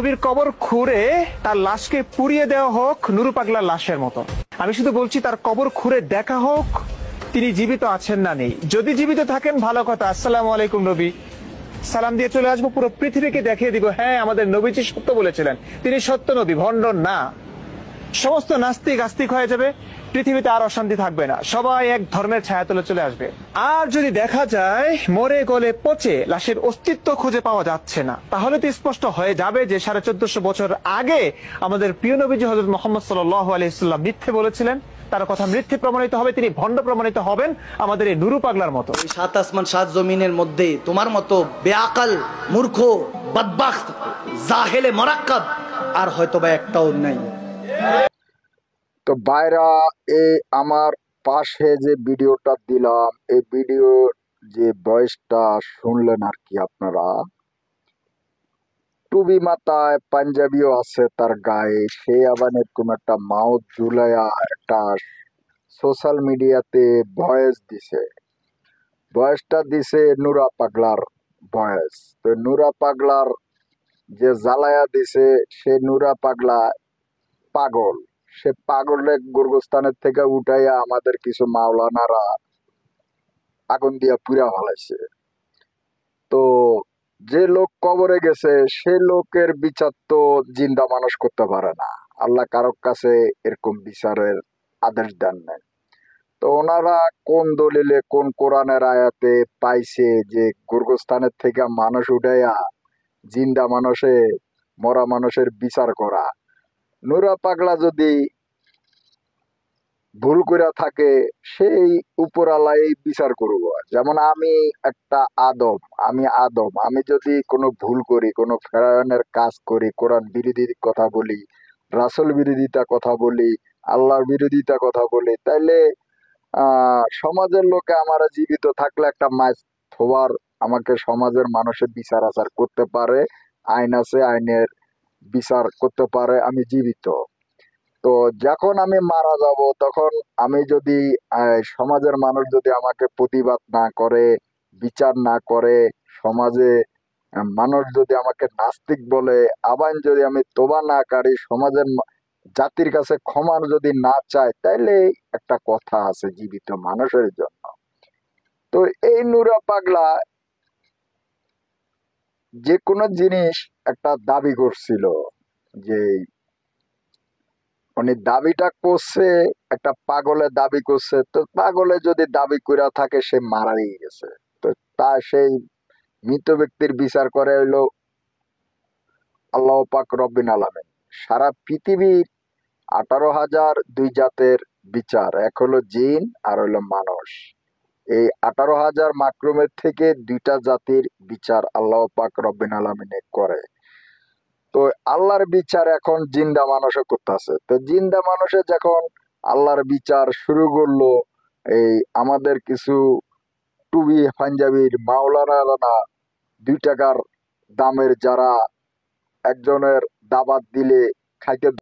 নবীর কবর খুঁড়ে তার লাশকে পুড়িয়ে দেওয়া হোক নুরু পাগলার লাশের মতো। আমি শুধু বলছি তার কবর খুঁড়ে দেখা হোক তিনি জীবিত আছেন না নেই। যদি জীবিত থাকেন ভালো কথা, আসসালামু আলাইকুম নবী, সালাম দিয়ে চলে আসবো, পুরো পৃথিবীকে দেখিয়ে দিব হ্যাঁ আমাদের নবীজি সত্য বলেছিলেন, তিনি সত্য নবী, ভণ্ড না। সমস্ত নাস্তিক আস্তিক হয়ে যাবে, পৃথিবীতে আর অশান্তি থাকবে না, সবাই এক ধর্মের ছায়াতলে চলে আসবে। আর যদি দেখা যায় মরে গলে পচে লাশের অস্তিত্ব খুঁজে পাওয়া যাচ্ছে না, তাহলে তো স্পষ্ট হয়ে যাবে যে 1450 বছর আগে আমাদের প্রিয় নবীজি হযরত মুহাম্মদ সাল্লাল্লাহু আলাইহি ওয়াসাল্লাম মিথ্যে বলেছিলেন, তার কথা মিথ্যে প্রমাণিত হবে, তিনি ভণ্ড প্রমাণিত হবেন আমাদের এই নুরু পাগলার মতো। এই সাত আসমান সাত জমিনের মধ্যে তোমার মতো বেআকাল মূর্খ বদবাখত জাহেলে মরাক্কাব আর হয়তোবা একটাও নাই। তো বাইরা, এই আমার পাশে যে ভিডিওটা দিলাম, এই ভিডিওর যে ভয়েসটা শুনলেন আর কি আপনারা, টুবি মাথায় পাঞ্জাবিও আছে তার গায়ে, সে আবার এরকম একটা মাউথ ঝুলাইয়া একটা সোশ্যাল মিডিয়াতে ভয়েস দিছে। ভয়েসটা দিছে নুরা পাগলার ভয়েস। তো নুরা পাগলার যে জ্বালায়া দিছে, সে নুরা পাগলা পাগল, সে পাগলের গোরগোস্থানের থেকে উঠাইয়া আমাদের কিছু মাওলানারা আগুন দিয়া পুড়া ফেলাইছে। তো যে লোক কবরে গেছে সে লোকের বিচার তো জিন্দা মানুষ করতে পারে না, আল্লাহ কারোর কাছে এরকম বিচারের আদেশ দেন নাই। তো ওনারা কোন দলিলে কোন কোরআনের আয়াতে পাইছে যে গোরগোস্থানের থেকে মানুষ উঠাইয়া জিন্দা মানুষে মরা মানুষের বিচার করা? নুরা পাগলা যদি ভুল করে থাকে সেই উপরালাই বিচার করব। যেমন আমি একটা আদম, আমি যদি কোনো ভুল করি, কোনো ফেরায়নের কাজ করি, কোরআন বিরোধী কথা বলি, রাসূল বিরোধিতা কথা বলি, আল্লাহর বিরোধিতা কথা বলি, তাইলে সমাজের লোকে আমার জীবিত থাকলে একটা মাছ থোবার আমাকে সমাজের মানুষের বিচার আচার করতে পারে, আইন আছে, আইনের বিচার করতে পারে, আমি জীবিত। তো যখন আমি মারা যাব তখন আমি যদি সমাজের মানুষ যদি আমাকে প্রতিবাদ না করে, বিচার না করে, সমাজে মানুষ যদি আমাকে নাস্তিক বলে, আবার যদি আমি তোবা না করি, সমাজের জাতির কাছে ক্ষমা যদি না চায়, তাইলে একটা কথা আছে জীবিত মানুষের জন্য। তো এই নুরা পাগলা যে কোনো জিনিস একটা দাবি করছিল, যে উনি দাবিটা করছে, একটা পাগলে দাবি করছে। তো পাগলে যদি দাবি করে থাকে সে মারাই গেছে, তো তা সেই মৃত ব্যক্তির বিচার করে হইলো আল্লাহ পাক রব্বিন আলামিন। সারা পৃথিবীর 18,000 দুই জাতের বিচার, এক হলো জিন আর হইলো মানুষ। এই 18,000 মাকরুমের থেকে দুইটা জাতির বিচার আল্লাহ পাক রব্বিন আলামিনে করে। তো আল্লাহর বিচার এখন জিন্দা মানুষও করতেছে। তো জিন্দা মানুষে যখন আল্লাহর বিচার শুরু করলো, এই আমাদের কিছু টুবি পাঞ্জাবির মাওলানারা 2 টাকার দামের যারা একজনের দাবাত দিলে খাইতে